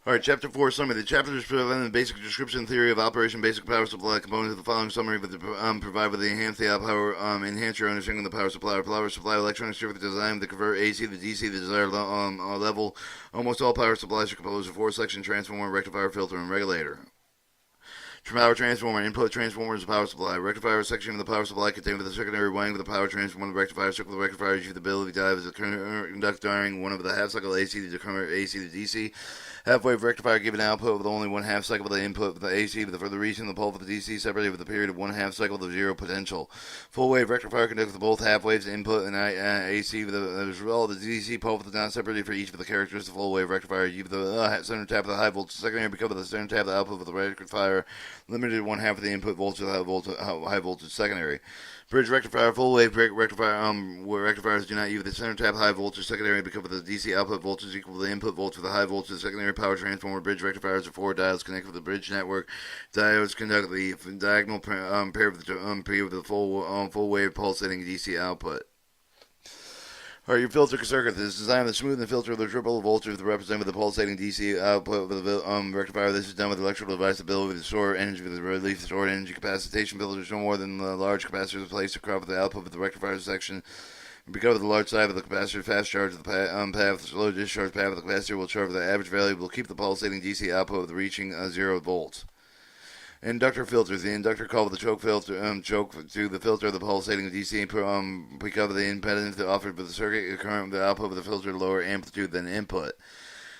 Alright, Chapter 4 Summary. The chapter is providing the basic description theory of operation, basic power supply components of the following summary with provide with the enhance the power, enhance your understanding of the power supply. Power supply electronics circuit design to convert AC to DC the desired level. Almost all power supplies are composed of 4-section transformer, rectifier, filter, and regulator. Power transformer, input transformer is a power supply. Rectifier section of the power supply contained with the secondary winding of the power transformer. The rectifier circle of the rectifier gives you the ability to have as a conduct during one of the half cycle AC to convert AC to DC. Half-wave rectifier given output with only one half cycle of the input of the AC for the reason the pole for the DC separated with a period of one half cycle of zero potential. Full-wave rectifier conducts both half-waves input and AC with the result of the DC pole for the not separated for each of the characteristics of full-wave rectifier. You the center tap of the high voltage secondary because of the center tap of the output of the rectifier limited one half of the input voltage of the high voltage secondary. Bridge rectifier, full wave rectifier, where rectifiers do not use the center tap high voltage secondary because of the DC output voltage equal to the input voltage for the high voltage secondary power transformer. Bridge rectifiers are 4 diodes connected with the bridge network. Diodes conduct the diagonal pair of the full wave pulsating DC output. Alright, your filter circuit is designed with smooth and filter the triple voltage represented with the pulsating DC output of the rectifier. This is done with electrical device ability to store energy with the relief stored energy capacitation filters no more than the large capacitors placed across the output of the rectifier section. Because of the large size of the capacitor, fast charge of the path, slow discharge path of the capacitor will charge the average value will keep the pulsating DC output of the reaching 0 volts. Inductor filters. The inductor called the choke filter, choke to the filter of the pulsating DC because of the impedance offered by the circuit current the output of the filter lower amplitude than input.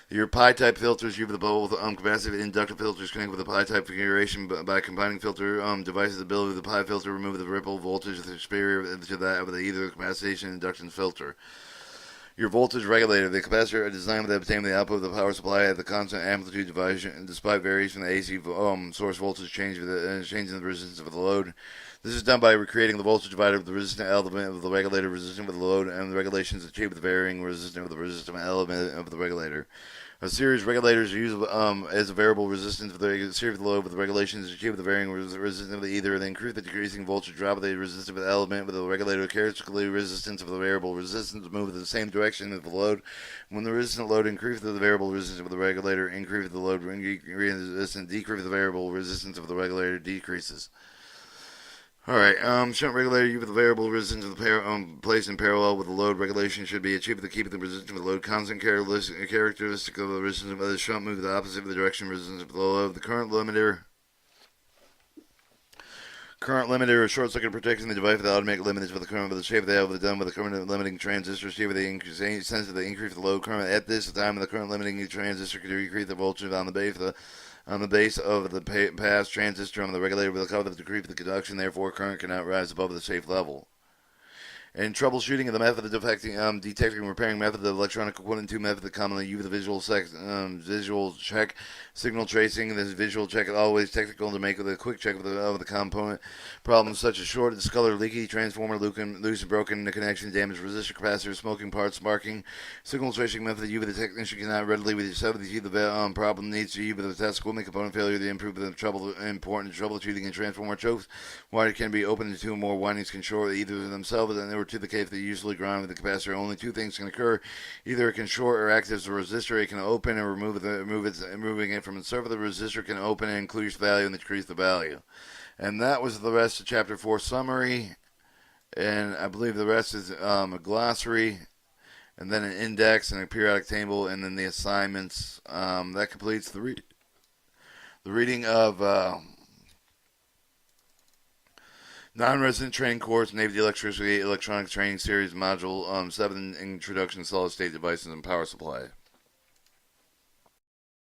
Your pi-type filters use the both capacitive inductor filters connect with the pi-type configuration by combining filter devices' ability of the pi filter to remove the ripple voltage superior to that of either capacitation and induction filter. Your voltage regulator. The capacitor is designed to obtain the output of the power supply at the constant amplitude division, despite variation in the AC source voltage change with the changing the resistance of the load. This is done by recreating the voltage divider of the resistant element of the regulator resistant with the load, and the regulations achieved with the varying resistance of the resistant element of the regulator. A series regulators are used as a variable resistance of the series load with the regulations achieved with the varying resistance of either the increase the decreasing voltage drop of the resistive element with the regulator characteristically resistance of the variable resistance move in the same direction as the load. When the resistant load increases the variable resistance of the regulator increases the load resistance decreases the variable resistance of the regulator decreases. Alright, shunt regulator, you with the variable resistance of the pair, placed in parallel with the load regulation should be achieved to keep the resistance of the load constant. Characteristic of the resistance of the shunt move the opposite of the direction resistance of the load. The current limiter is short-circuit protecting the device with the automatic limiters with the current with the shape of the output done with the current limiting transistor. See with the sense of the increase of the load current at this time of the current limiting transistor can decrease the voltage on the base of the pass transistor on the regulator with a cover of the decrease of the conduction. Therefore, current cannot rise above the safe level. And troubleshooting of the method of detecting and repairing method of electronic equipment, 2 method commonly used the visual check, signal tracing. This visual check is always technical to make a quick check of the component. Problems such as short, discolor, leaky, transformer, loose and broken connection, damaged resistor, capacitor, smoking parts, marking. Signal tracing method used the technician cannot readily with yourself see the problem needs to use with the test equipment component failure to improve the important troubleshooting and transformer chokes. Wire can be opened to 2 or more windings can short either themselves and to the case they usually ground with the capacitor. Only 2 things can occur. Either it can short or act as a resistor. It can open and removing it from the surface of the resistor can open and increase value and decrease the value. And that was the rest of Chapter 4 summary. And I believe the rest is a glossary, and then an index and a periodic table, and then the assignments. That completes the reading of Non-resident training course, Navy Electricity Electronics Training Series, Module 7, Introduction to Solid State Devices and Power Supply.